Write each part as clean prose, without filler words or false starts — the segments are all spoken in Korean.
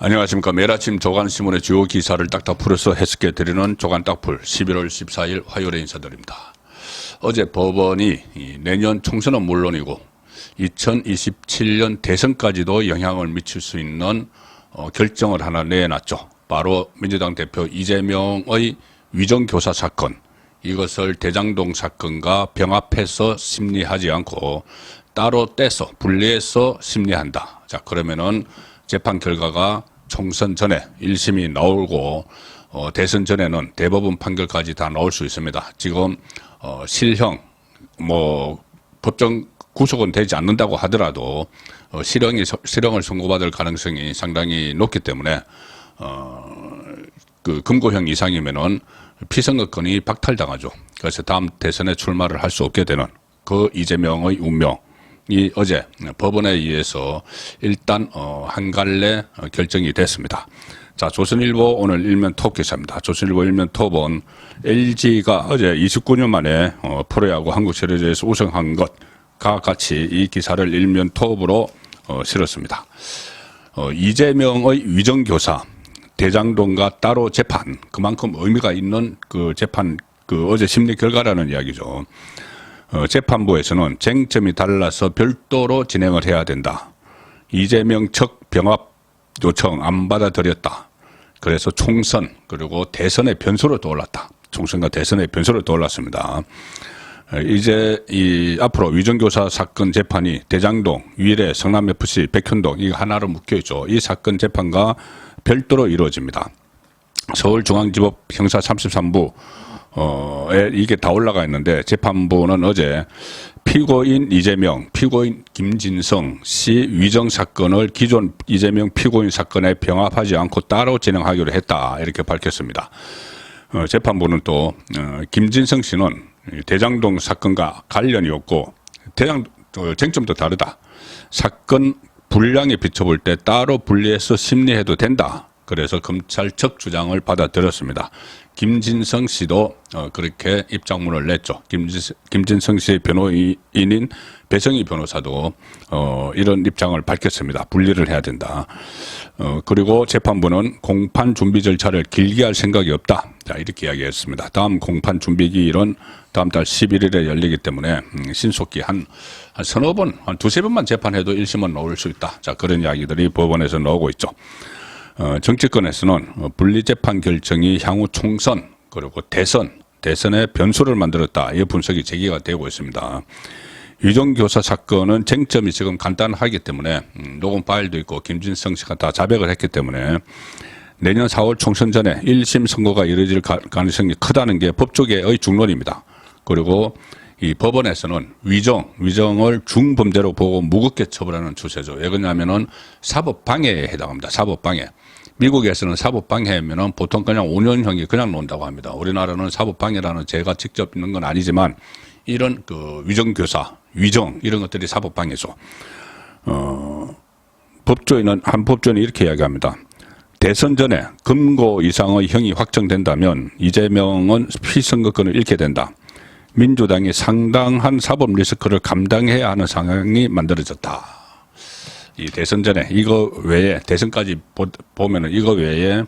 안녕하십니까. 매일 아침 조간신문의 주요 기사를 딱딱 풀어서 해석해 드리는 조간딱풀 11월 14일 화요일에 인사드립니다. 어제 법원이 내년 총선은 물론이고 2027년 대선까지도 영향을 미칠 수 있는 결정을 하나 내놨죠. 바로 민주당 대표 이재명의 위정교사 사건, 이것을 대장동 사건과 병합해서 심리하지 않고 따로 떼서 분리해서 심리한다. 자, 그러면은 재판 결과가 총선 전에 1심이 나오고 대선 전에는 대법원 판결까지 다 나올 수 있습니다. 지금 실형 법정 구속은 되지 않는다고 하더라도 실형을 선고받을 가능성이 상당히 높기 때문에 그 금고형 이상이면은 피선거권이 박탈당하죠. 그래서 다음 대선에 출마를 할 수 없게 되는 그 이재명의 운명. 이 어제 법원에 의해서 일단 한 갈래 결정이 됐습니다. 자, 조선일보 오늘 일면 톱 기사입니다. 조선일보 일면 톱은 LG가 어제 29년 만에 프로야구 한국시리즈에서 우승한 것과 같이 이 기사를 일면 톱으로 실었습니다. 이재명의 위정교사 대장동과 따로 재판, 그만큼 의미가 있는 그 재판, 그 어제 심리 결과라는 이야기죠. 재판부에서는 쟁점이 달라서 별도로 진행을 해야 된다. 이재명 측 병합 요청 안 받아들였다. 그래서 총선 그리고 대선의 변수로 떠올랐다. 총선과 대선의 변수로 떠올랐습니다. 이제 앞으로 위정교사 사건 재판이 대장동, 위례, 성남FC, 백현동 이거 하나로 묶여있죠. 이 사건 재판과 별도로 이루어집니다. 서울중앙지법 형사 33부 이게 다 올라가 있는데 재판부는 어제 피고인 이재명, 피고인 김진성 씨 위정 사건을 기존 이재명 피고인 사건에 병합하지 않고 따로 진행하기로 했다. 이렇게 밝혔습니다. 재판부는 또 김진성 씨는 대장동 사건과 관련이 없고 쟁점도 다르다. 사건 분량에 비춰볼 때 따로 분리해서 심리해도 된다. 그래서 검찰 측 주장을 받아들였습니다. 김진성 씨도 그렇게 입장문을 냈죠. 김진성 씨의 변호인인 배성희 변호사도 이런 입장을 밝혔습니다. 분리를 해야 된다. 그리고 재판부는 공판 준비 절차를 길게 할 생각이 없다. 자, 이렇게 이야기했습니다. 다음 공판 준비기일은 다음 달 11일에 열리기 때문에 신속히 한 서너 번, 한 두세 번만 재판해도 1심은 나올 수 있다. 자, 그런 이야기들이 법원에서 나오고 있죠. 정치권에서는 분리재판 결정이 향후 총선 그리고 대선의 변수를 만들었다. 이 분석이 제기가 되고 있습니다. 위정교사 사건은 쟁점이 지금 간단하기 때문에 녹음 파일도 있고 김진성 씨가 다 자백을 했기 때문에 내년 4월 총선 전에 1심 선고가 이루어질 가능성이 크다는 게 법조계의 중론입니다. 그리고 이 법원에서는 위정을 중범죄로 보고 무겁게 처벌하는 추세죠. 왜 그러냐면은 사법방해에 해당합니다. 사법방해. 미국에서는 사법방해면은 보통 그냥 5년형이 그냥 논다고 합니다. 우리나라는 사법방해라는 죄가 직접 있는 건 아니지만 이런 그 위정교사, 위정 이런 것들이 사법방해죠. 한 법조인이 이렇게 이야기합니다. 대선 전에 금고 이상의 형이 확정된다면 이재명은 피선거권을 잃게 된다. 민주당이 상당한 사법 리스크를 감당해야 하는 상황이 만들어졌다. 이 대선 전에 이거 외에 대선까지 보면은 이거 외에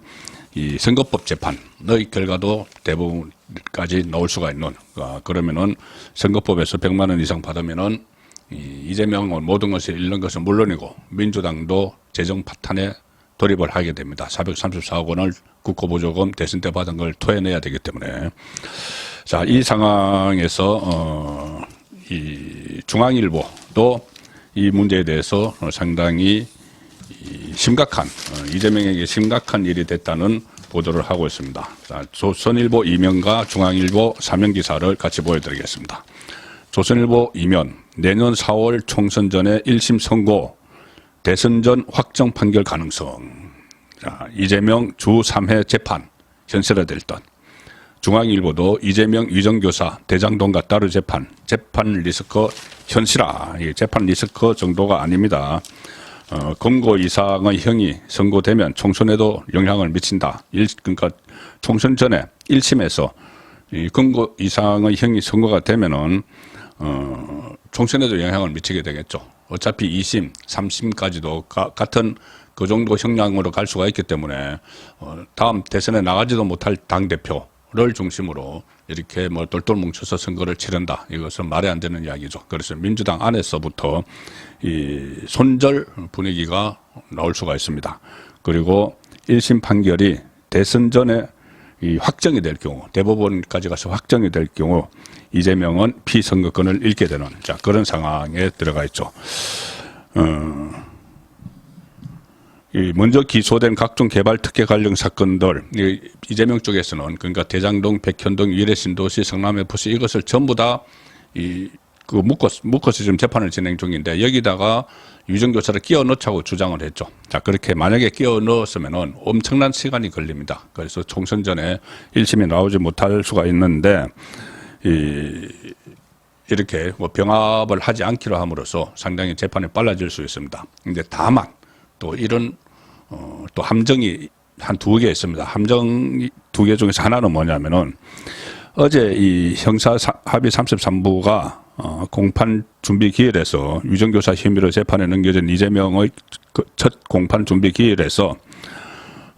이 선거법 재판의 결과도 대부분까지 나올 수가 있는 그러면은 선거법에서 100만 원 이상 받으면은 이재명은 모든 것을 잃는 것은 물론이고 민주당도 재정 파탄에 돌입을 하게 됩니다. 434억 원을 국고보조금 대선 때 받은 걸 토해내야 되기 때문에 자, 이 상황에서 이 중앙일보도 이 문제에 대해서 상당히 심각한 이재명에게 심각한 일이 됐다는 보도를 하고 있습니다. 자, 조선일보 2면과 중앙일보 3면 기사를 같이 보여드리겠습니다. 조선일보 2면 내년 4월 총선 전에 1심 선고 대선 전 확정 판결 가능성. 자, 이재명 주 3회 재판 현실화될 듯. 중앙일보도 이재명 위정교사 대장동과 따로 재판 리스크 현실화. 재판 리스크 정도가 아닙니다. 금고 이상의 형이 선고되면 총선에도 영향을 미친다. 그러니까 총선 전에 1심에서 이 금고 이상의 형이 선고가 되면은 총선에도 영향을 미치게 되겠죠. 어차피 2심, 3심까지도 같은 그 정도 형량으로 갈 수가 있기 때문에 다음 대선에 나가지도 못할 당대표를 중심으로 이렇게 뭐 똘똘 뭉쳐서 선거를 치른다. 이것은 말이 안 되는 이야기죠. 그래서 민주당 안에서부터 이 손절 분위기가 나올 수가 있습니다. 그리고 1심 판결이 대선 전에 이 확정이 될 경우, 대법원까지 가서 확정이 될 경우 이재명은 피선거권을 잃게 되는 그런 상황에 들어가 있죠. 이 먼저 기소된 각종 개발 특혜 관련 사건들, 이재명 쪽에서는 그러니까 대장동, 백현동, 위례신도시, 성남FC 이것을 전부 다 묶어서 지금 재판을 진행 중인데 여기다가 유정교사를 끼워 넣자고 주장을 했죠. 그렇게 만약에 끼워 넣었으면은 엄청난 시간이 걸립니다. 그래서 총선 전에 1심이 나오지 못할 수가 있는데 이렇게 뭐 병합을 하지 않기로 함으로써 상당히 재판이 빨라질 수 있습니다. 근데 다만 또 이런 또 함정이 한 2개 있습니다. 함정 2개 중에서 하나는 뭐냐면은 어제 이 형사 합의 33부가 공판 준비 기일에서 유정교사 혐의로 재판에 넘겨진 이재명의 첫 공판 준비 기일에서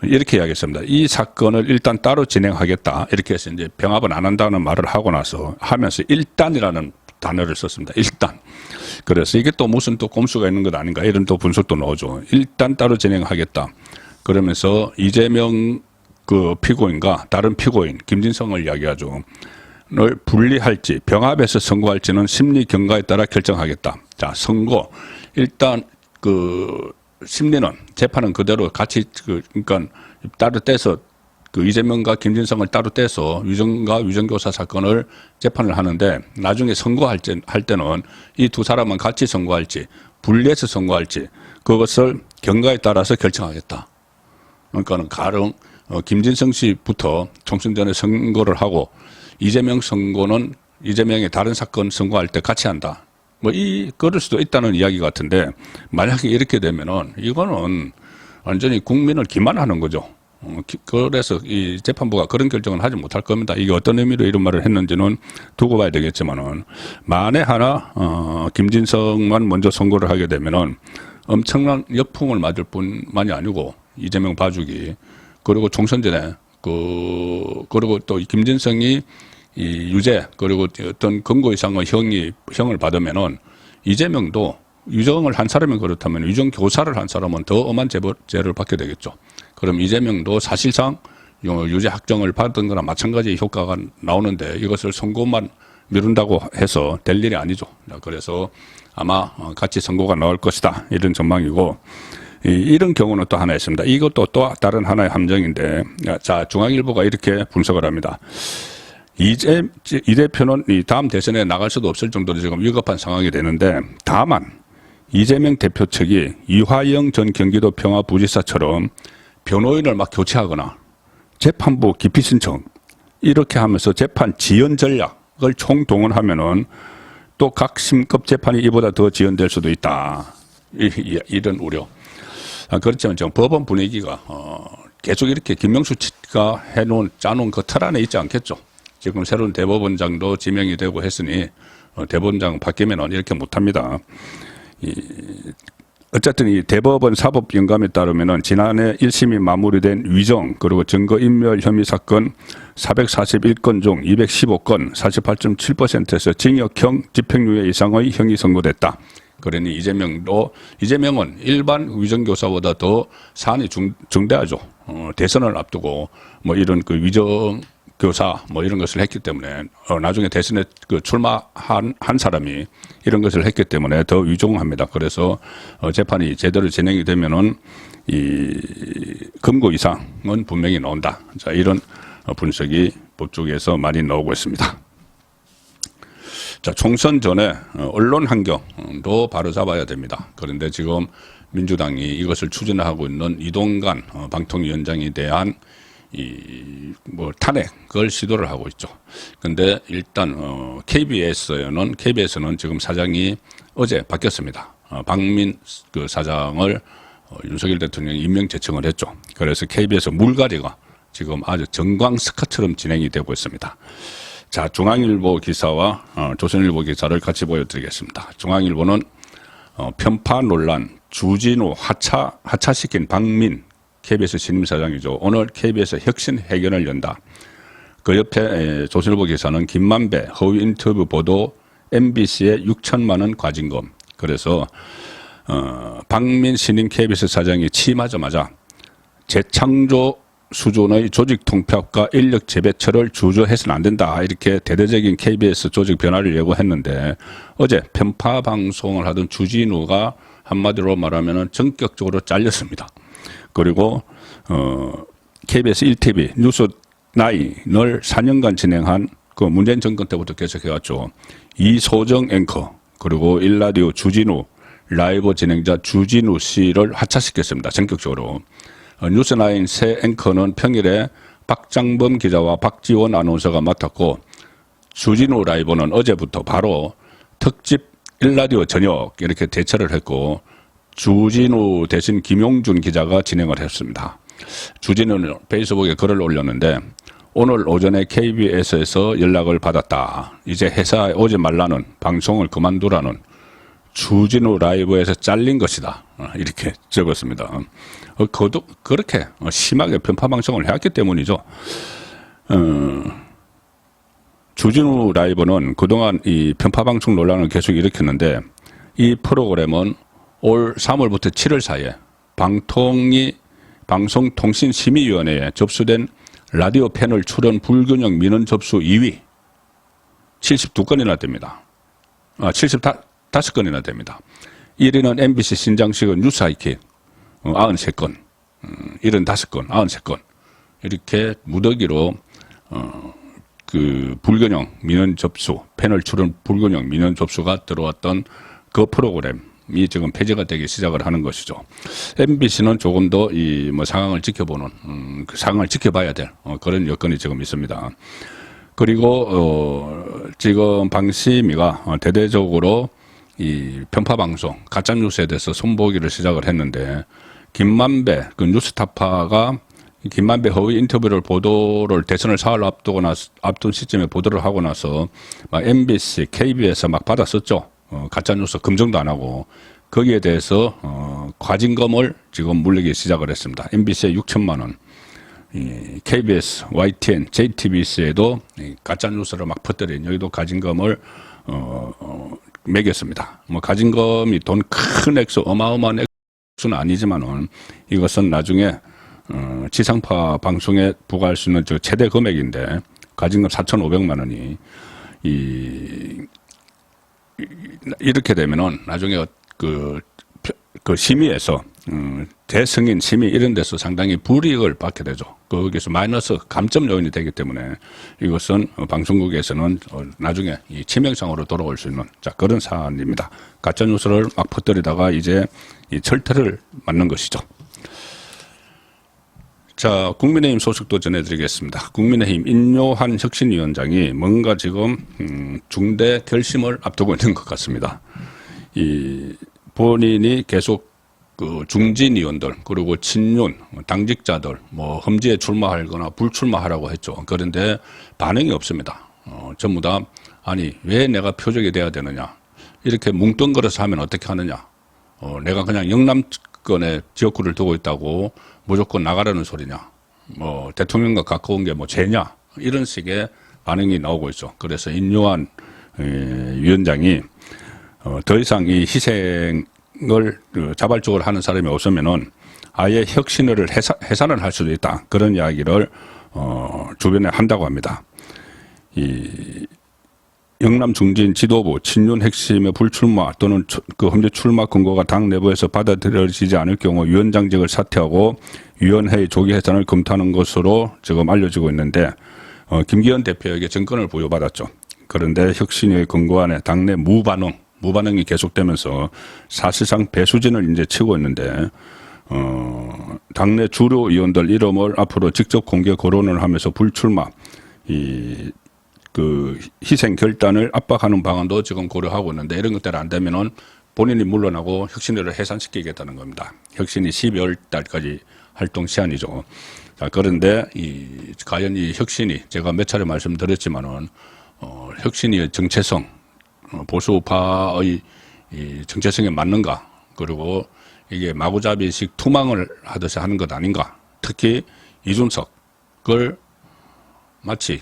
이렇게 이야기했습니다. 이 사건을 일단 따로 진행하겠다. 이렇게 해서 이제 병합은 안 한다는 말을 하고 나서 하면서 일단이라는 단어를 썼습니다. 일단. 그래서 이게 또 무슨 또 꼼수가 있는 것 아닌가 이런 또 분석도 나오죠. 일단 따로 진행하겠다. 그러면서 이재명 그 피고인과 다른 피고인 김진성을 이야기하죠. 를 분리할지 병합해서 선고할지는 심리 경과에 따라 결정하겠다. 자, 선고 일단 그 심리는 재판은 그대로 같이 그러니까 따로 떼서 그 이재명과 김진성을 따로 떼서 유정과 유정교사 사건을 재판을 하는데 나중에 선고할 때는 이 2 사람은 같이 선고할지 분리해서 선고할지 그것을 경과에 따라서 결정하겠다. 그러니까는 가령 김진성 씨부터 총선 전에 선고를 하고 이재명 선고는 이재명의 다른 사건 선고할 때 같이 한다. 뭐 그럴 수도 있다는 이야기 같은데 만약에 이렇게 되면은 이거는 완전히 국민을 기만하는 거죠. 그래서 이 재판부가 그런 결정을 하지 못할 겁니다. 이게 어떤 의미로 이런 말을 했는지는 두고 봐야 되겠지만은 만에 하나 김진성만 먼저 선고를 하게 되면은 엄청난 역풍을 맞을 뿐만이 아니고 이재명 봐주기 그리고 총선 전에 그리고 또 김진성이 이 유죄 그리고 어떤 금고 이상의 형을 받으면은 이재명도 유정을 한 사람이 그렇다면 유정 교사를 한 사람은 더 엄한 죄를 받게 되겠죠. 그럼 이재명도 사실상 유죄 확정을 받은 거나 마찬가지 효과가 나오는데 이것을 선고만 미룬다고 해서 될 일이 아니죠. 그래서 아마 같이 선고가 나올 것이다 이런 전망이고 이런 경우는 또 하나 있습니다. 이것도 또 다른 하나의 함정인데 자 중앙일보가 이렇게 분석을 합니다. 이 대표는 이 다음 대선에 나갈 수도 없을 정도로 지금 위급한 상황이 되는데 다만 이재명 대표 측이 이화영 전 경기도 평화부지사처럼 변호인을 막 교체하거나 재판부 기피 신청 이렇게 하면서 재판 지연 전략을 총동원하면은 또 각 심급 재판이 이보다 더 지연될 수도 있다. 이런 우려. 그렇지만 지금 법원 분위기가 계속 이렇게 김명수 씨가 짜놓은 그 틀 안에 있지 않겠죠. 지금 새로운 대법원장도 지명이 되고 했으니 대법원장 바뀌면 이렇게 못합니다. 어쨌든 이 대법원 사법영감에 따르면은 지난해 1심이 마무리된 위정 그리고 증거인멸 혐의 사건 441건 중 215건 48.7%에서 징역형 집행유예 이상의 형이 선고됐다. 그러니 이재명은 일반 위정교사보다 더 사안이 중대하죠. 대선을 앞두고 뭐 이런 그 위정교사 뭐 이런 것을 했기 때문에 나중에 대선에 출마한 사람이 이런 것을 했기 때문에 더 위중합니다. 그래서 재판이 제대로 진행이 되면은 이 금고 이상은 분명히 나온다. 자, 이런 분석이 법 쪽에서 많이 나오고 있습니다. 자, 총선 전에 언론 환경도 바로잡아야 됩니다. 그런데 지금 민주당이 이것을 추진하고 있는 이동관 방통위원장에 대한 탄핵을 시도를 하고 있죠. 근데 일단 KBS는 지금 사장이 어제 바뀌었습니다. 박민 그 사장을 윤석열 대통령이 임명 제청을 했죠. 그래서 KBS 물갈이가 지금 아주 정광석화처럼 진행이 되고 있습니다. 자, 중앙일보 기사와 조선일보 기사를 같이 보여드리겠습니다. 중앙일보는 편파 논란, 주진우 하차시킨 박민 KBS 신임사장이죠. 오늘 KBS 혁신 회견을 연다. 그 옆에 조선일보 기사는 김만배 허위 인터뷰 보도 MBC에 6천만 원 과징금. 그래서 박민 신임 KBS 사장이 취임하자마자 재창조 수준의 조직 통폐합과 인력 재배치를 주저해서는 안 된다. 이렇게 대대적인 KBS 조직 변화를 예고했는데 어제 편파 방송을 하던 주진우가 한마디로 말하면 전격적으로 잘렸습니다. 그리고 KBS 1TV 뉴스9을 4년간 진행한 그 문재인 정권 때부터 계속해왔죠. 이소정 앵커 그리고 일라디오 주진우 라이브 진행자 주진우 씨를 하차시켰습니다. 전격적으로. 뉴스9 새 앵커는 평일에 박장범 기자와 박지원 아나운서가 맡았고 주진우 라이브는 어제부터 바로 특집 일라디오 저녁 이렇게 대처를 했고 주진우 대신 김용준 기자가 진행을 했습니다. 주진우는 페이스북에 글을 올렸는데 오늘 오전에 KBS에서 연락을 받았다. 이제 회사에 오지 말라는 방송을 그만두라는 주진우 라이브에서 잘린 것이다. 이렇게 적었습니다. 그렇게 심하게 편파 방송을 해왔기 때문이죠. 주진우 라이브는 그동안 이 편파 방송 논란을 계속 일으켰는데 이 프로그램은 올 3월부터 7월 사이에 방송통신심의위원회에 접수된 라디오 패널 출연 불균형 민원 접수 2위 72건이나 됩니다. 75건이나 됩니다. 1위는 MBC 신장식은 뉴스 하이킥 93건, 75건, 93건 이렇게 무더기로 그 불균형 민원 접수, 패널 출연 불균형 민원 접수가 들어왔던 그 프로그램이 지금 폐지가 되기 시작을 하는 것이죠. MBC는 조금 더 이 뭐 상황을 지켜보는, 그 상황을 지켜봐야 될 그런 여건이 지금 있습니다. 그리고 지금 방심위가 대대적으로 이 편파 방송, 가짜 뉴스에 대해서 손보기를 시작을 했는데 김만배 그 뉴스타파가 김만배 허위 인터뷰를 보도를 대선을 사흘 앞둔 시점에 보도를 하고 나서 막 MBC, KBS 막 받았었죠. 가짜 뉴스 검증도 안 하고 거기에 대해서 과징금을 지금 물리기 시작을 했습니다. MBC에 6천만 원, KBS, YTN, JTBC에도 가짜 뉴스를 막 퍼뜨린 여기도 과징금을 매겼습니다. 뭐 과징금이 돈 큰 액수, 어마어마한 액수는 아니지만은 이것은 나중에 지상파 방송에 부과할 수 있는 저 최대 금액인데 과징금 4,500만 원이 이렇게 되면은 나중에 그 심의에서 대승인 심의 이런 데서 상당히 불이익을 받게 되죠. 거기서 마이너스 감점 요인이 되기 때문에 이것은 방송국에서는 나중에 이 치명상으로 돌아올 수 있는 그런 사안입니다. 가짜 뉴스를 막 퍼뜨리다가 이제 이 철퇴를 맞는 것이죠. 자, 국민의힘 소식도 전해드리겠습니다. 국민의힘 인요한 혁신위원장이 뭔가 지금 중대 결심을 앞두고 있는 것 같습니다. 이 본인이 계속 그 중진 의원들 그리고 친윤 당직자들 뭐 험지에 출마하거나 불출마하라고 했죠. 그런데 반응이 없습니다. 전부 다 아니 왜 내가 표적이 돼야 되느냐 이렇게 뭉뚱그려서 하면 어떻게 하느냐. 내가 그냥 영남권에 지역구를 두고 있다고 무조건 나가라는 소리냐. 뭐 대통령과 가까운 게 뭐 죄냐 이런 식의 반응이 나오고 있죠. 그래서 인요한 위원장이 더 이상 이 희생을 자발적으로 하는 사람이 없으면은 아예 혁신을 해산을 할 수도 있다. 그런 이야기를 주변에 한다고 합니다. 이 영남 중진 지도부 친윤 핵심의 불출마 또는 그 험지 출마 근거가 당 내부에서 받아들여지지 않을 경우 위원장직을 사퇴하고 위원회의 조기 해산을 검토하는 것으로 지금 알려지고 있는데 김기현 대표에게 정권을 부여받았죠. 그런데 혁신의 근거안에 당내 무반응이 계속되면서 사실상 배수진을 이제 치고 있는데 당내 주류 의원들 이름을 앞으로 직접 공개 거론을 하면서 불출마 그 희생 결단을 압박하는 방안도 지금 고려하고 있는데 이런 것들 안 되면은 본인이 물러나고 혁신위를 해산시키겠다는 겁니다. 혁신이 12월 달까지 활동 시한이죠. 자, 그런데 과연 이 혁신이 제가 몇 차례 말씀드렸지만은 혁신위의 정체성, 보수우파의 이 정체성에 맞는가, 그리고 이게 마구잡이식 투망을 하듯이 하는 것 아닌가. 특히 이준석을 마치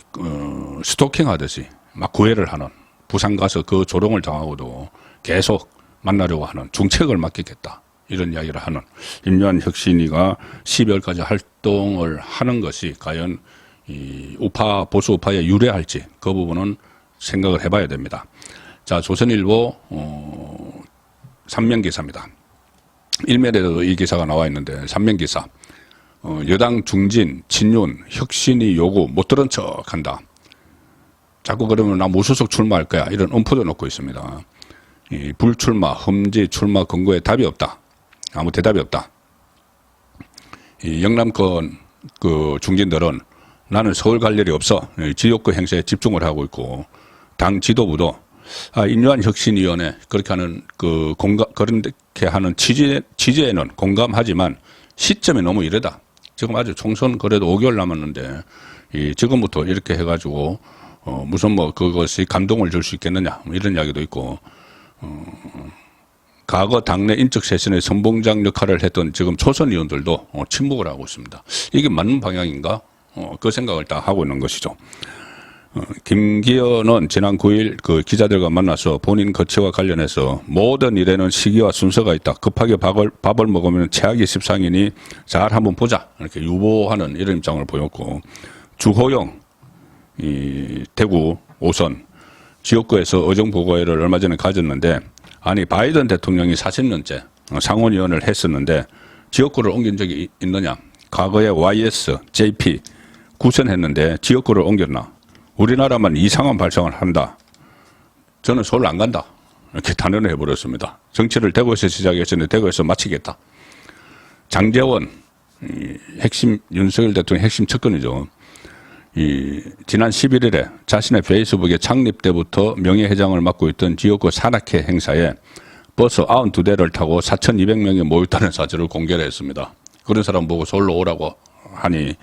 스토킹하듯이 막 구애를 하는, 부산 가서 그 조롱을 당하고도 계속 만나려고 하는 중책을 맡기겠다, 이런 이야기를 하는 임요한 혁신위가 12월까지 활동을 하는 것이 과연 이 우파, 보수 우파에 유리할지, 그 부분은 생각을 해봐야 됩니다. 자, 조선일보 3면 기사입니다. 일면에도 이 기사가 나와 있는데 3면 기사. 여당 중진, 친윤, 혁신이 요구 못 들은 척 한다. 자꾸 그러면 나 무소속 출마할 거야, 이런 엄포도 놓고 있습니다. 이 불출마, 험지 출마 근거에 답이 없다. 아무 대답이 없다. 이 영남권 그 중진들은 나는 서울 갈 일이 없어, 지역구 행세에 집중을 하고 있고, 당 지도부도 임요한 혁신위원회 그렇게 하는 그 그렇게 하는 취지에는 공감하지만 시점이 너무 이르다. 지금 아직 총선 그래도 5개월 남았는데 지금부터 이렇게 해가지고 무슨 뭐 그것이 감동을 줄 수 있겠느냐, 이런 이야기도 있고, 과거 당내 인적 쇄신의 선봉장 역할을 했던 지금 초선 의원들도 침묵을 하고 있습니다. 이게 맞는 방향인가? 그 생각을 딱 하고 있는 것이죠. 김기현은 지난 9일 그 기자들과 만나서 본인 거취와 관련해서 모든 일에는 시기와 순서가 있다. 급하게 밥을 먹으면 최악의 십상이니 잘 한번 보자, 이렇게 유보하는 이런 입장을 보였고, 주호영 이 대구 5선 지역구에서 의정보고회를 얼마 전에 가졌는데, 아니 바이든 대통령이 40년째 상원의원을 했었는데 지역구를 옮긴 적이 있느냐? 과거에 YS, JP 구선했는데 지역구를 옮겼나? 우리나라만 이상한 발상을 한다. 저는 서울 안 간다, 이렇게 단언을 해버렸습니다. 정치를 대구에서 시작했는데 대구에서 마치겠다. 장제원 핵심, 윤석열 대통령 핵심 측근이죠. 지난 11일에 자신의 페이스북에 창립 때부터 명예회장을 맡고 있던 지역구 산악회 행사에 버스 92대를 타고 4,200명이 모였다는 사실을 공개를 했습니다. 그런 사람 보고 서울로 오라고 하니,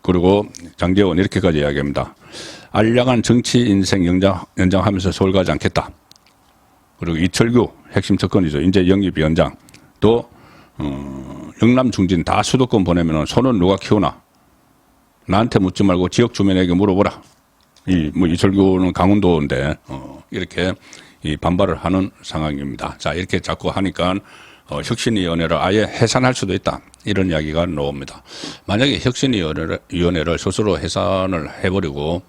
그리고 장제원 이렇게까지 이야기합니다. 알량한 정치 인생 연장하면서 서울 가지 않겠다. 그리고 이철규 핵심 측근이죠. 인재 영입위원장. 또 영남 중진 다 수도권 보내면 손은 누가 키우나? 나한테 묻지 말고 지역 주민에게 물어보라. 이철규는 강원도인데 이렇게 반발을 하는 상황입니다. 자, 이렇게 자꾸 하니까 혁신위원회를 아예 해산할 수도 있다, 이런 이야기가 나옵니다. 만약에 혁신위원회를 스스로 해산을 해버리고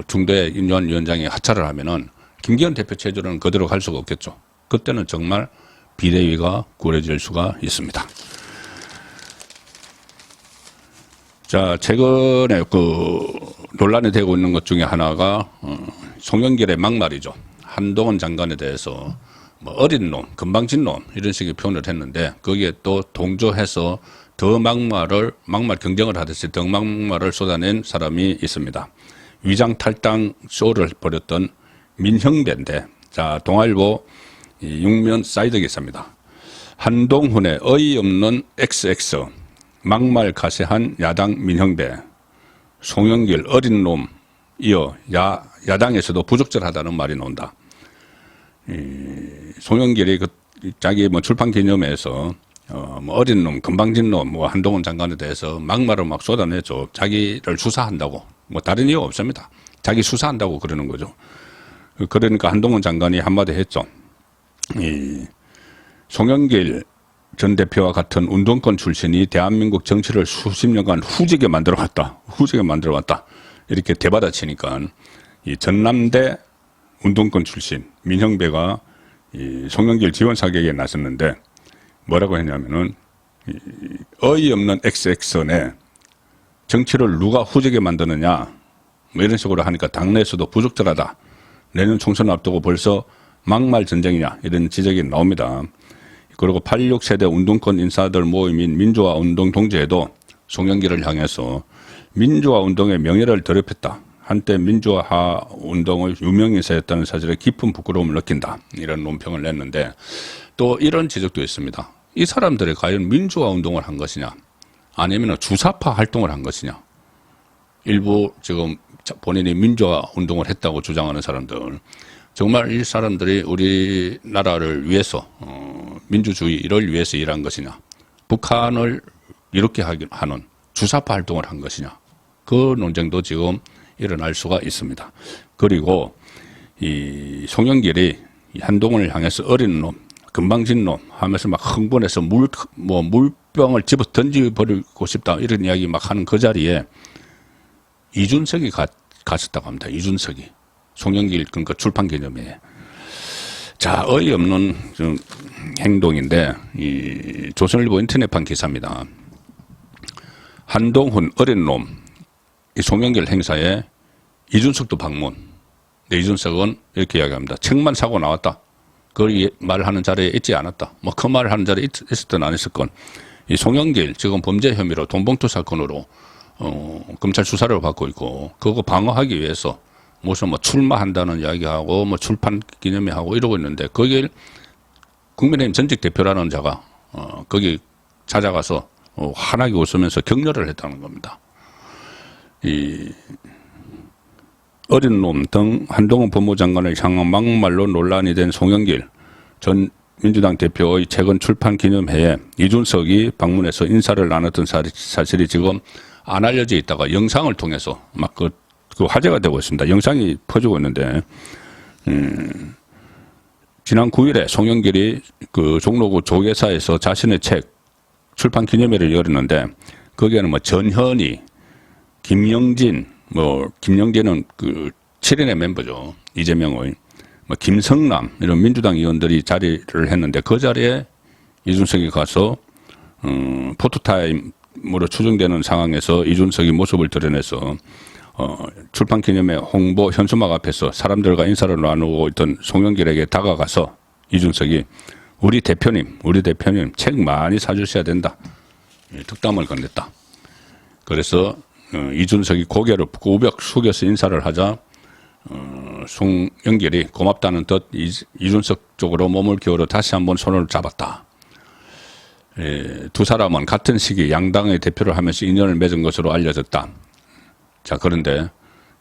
중대 임요한 위원장이 하차를 하면은 김기현 대표 체제로는 그대로 갈 수가 없겠죠. 그때는 정말 비대위가 꾸려질 수가 있습니다. 자, 최근에 그 논란이 되고 있는 것 중에 하나가 송영길의 막말이죠. 한동훈 장관에 대해서 뭐 어린 놈, 금방진 놈, 이런 식의 표현을 했는데, 거기에 또 동조해서 더 막말 경쟁을 하듯이 더 막말을 쏟아낸 사람이 있습니다. 위장 탈당 쇼를 벌였던 민형배인데, 자, 동아일보 6면 사이드 기사입니다. 한동훈의 어이없는 XX, 막말 가세한 야당 민형배, 송영길 어린 놈 이어 야당에서도 부적절하다는 말이 나온다. 송영길이 자기 출판 기념회에서 어린 놈, 금방진 놈, 한동훈 장관에 대해서 막말을 막 쏟아내죠. 자기를 수사한다고. 다른 이유 없습니다. 자기 수사한다고 그러는 거죠. 그러니까 한동훈 장관이 한마디 했죠. 송영길 전 대표와 같은 운동권 출신이 대한민국 정치를 수십 년간 후지게 만들어왔다. 이렇게 대받아치니까 이 전남대 운동권 출신 민형배가 이 송영길 지원 사격에 나섰는데 뭐라고 했냐면은 어이없는 XX선에 정치를 누가 후지게 만드느냐, 이런 식으로 하니까 당내에서도 부적절하다. 내년 총선 앞두고 벌써 막말 전쟁이냐, 이런 지적이 나옵니다. 그리고 86세대 운동권 인사들 모임인 민주화운동 동지회도 송영길을 향해서 민주화운동의 명예를 더럽혔다. 한때 민주화운동의 유명인사였다는 사실에 깊은 부끄러움을 느낀다. 이런 논평을 냈는데, 또 이런 지적도 있습니다. 이 사람들이 과연 민주화운동을 한 것이냐, 아니면 주사파 활동을 한 것이냐. 일부 지금 본인이 민주화 운동을 했다고 주장하는 사람들, 정말 이 사람들이 우리나라를 위해서 민주주의를 위해서 일한 것이냐, 북한을 이렇게 하는 주사파 활동을 한 것이냐, 그 논쟁도 지금 일어날 수가 있습니다. 그리고 이 송영길이 한동훈을 향해서 어린 놈, 금방진 놈 하면서 막 흥분해서 물병을 집어 던져버리고 싶다 이런 이야기 막 하는 그 자리에 이준석이 갔었다고 합니다. 이준석이. 송영길 그러니까 출판 기념회에. 자, 어이없는 좀 행동인데 이 조선일보 인터넷판 기사입니다. 한동훈 어린 놈, 이 송영길 행사에 이준석도 방문. 네, 이준석은 이렇게 이야기합니다. 책만 사고 나왔다. 그 말하는 자리에 있지 않았다. 뭐 그 말을 하는 자리에 있었든 안 있었건 이 송영길 지금 범죄 혐의로 돈봉투 사건으로 검찰 수사를 받고 있고 그거 방어하기 위해서 무슨 뭐 출마한다는 이야기하고 뭐 출판 기념회 하고 이러고 있는데 거길 국민의힘 전직 대표라는 자가 거기 찾아가서 환하게 웃으면서 격려를 했다는 겁니다. 이 어린 놈 등 한동훈 법무장관을 향한 막말로 논란이 된 송영길 전 민주당 대표의 최근 출판 기념회에 이준석이 방문해서 인사를 나눴던 사실이 지금 안 알려져 있다가 영상을 통해서 막 그 화제가 되고 있습니다. 영상이 퍼지고 있는데, 지난 9일에 송영길이 그 종로구 조계사에서 자신의 책 출판 기념회를 열었는데, 거기에는 뭐 전현희, 김영진, 김영진은 그 7인의 멤버죠. 이재명의. 김성남, 이런 민주당 의원들이 자리를 했는데, 그 자리에 이준석이 가서, 포토타임으로 추정되는 상황에서 이준석이 모습을 드러내서, 출판 기념회 홍보 현수막 앞에서 사람들과 인사를 나누고 있던 송영길에게 다가가서 이준석이 우리 대표님 책 많이 사주셔야 된다. 득담을 건넸다. 그래서 이준석이 고개를 우벽 숙여서 인사를 하자 송영길이 고맙다는 뜻 이준석 쪽으로 몸을 기울여 다시 한번 손을 잡았다. 두 사람은 같은 시기 양당의 대표를 하면서 인연을 맺은 것으로 알려졌다. 자, 그런데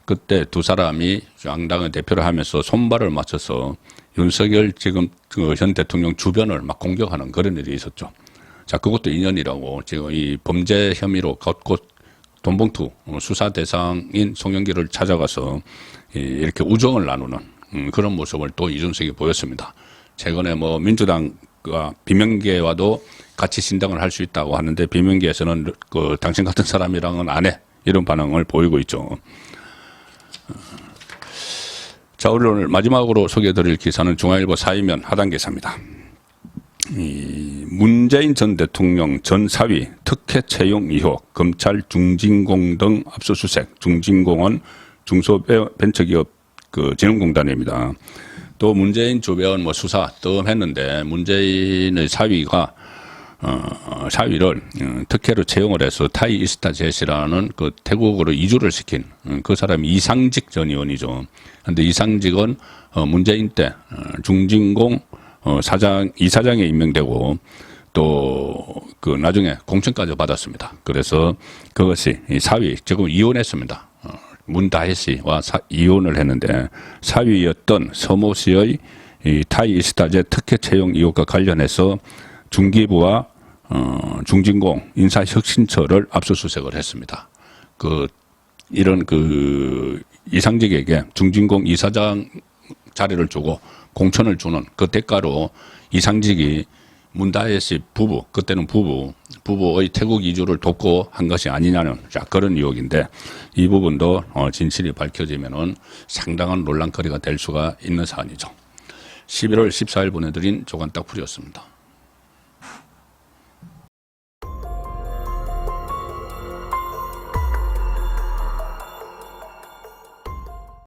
그때 두 사람이 양당의 대표를 하면서 손발을 맞춰서 윤석열 지금 그 현 대통령 주변을 막 공격하는 그런 일이 있었죠. 자, 그것도 인연이라고 지금 이 범죄 혐의로 곳곳 돈봉투 수사 대상인 송영길을 찾아가서 이렇게 우정을 나누는 그런 모습을 또 이준석이 보였습니다. 최근에 뭐 민주당과 비명계와도 같이 신당을 할 수 있다고 하는데 비명계에서는 그 당신 같은 사람이랑은 안 해. 이런 반응을 보이고 있죠. 자, 오늘 마지막으로 소개해드릴 기사는 중앙일보 사이면 하단 기사입니다. 문재인 전 대통령 전 사위 특혜 채용 의혹, 검찰 중진공 등 압수수색. 중진공은 중소벤처기업 그 진흥공단입니다. 또 문재인 주변 뭐 수사 뜸했는데 문재인의 사위가 사위를 특혜로 채용을 해서 타이 이스타젯이라는 그 태국으로 이주를 시킨 그 사람이 이상직 전 의원이죠. 그런데 이상직은 문재인 때 중진공 이사장에 임명되고 또 그 나중에 공천까지 받았습니다. 그래서 그것이 사위 지금 이혼했습니다. 문다혜 씨와 이혼을 했는데 사위였던 서모 씨의 타이 이스타젯 특혜 채용 의혹과 관련해서 중기부와 중진공 인사혁신처를 압수수색을 했습니다. 이런 이상직에게 중진공 이사장 자리를 주고 공천을 주는 그 대가로 이상직이 문다혜 씨 그때는 부부의 태국 이주를 돕고 한 것이 아니냐는 그런 의혹인데 이 부분도 진실이 밝혀지면은 상당한 논란거리가 될 수가 있는 사안이죠. 11월 14일 보내드린 조간딱풀이었습니다.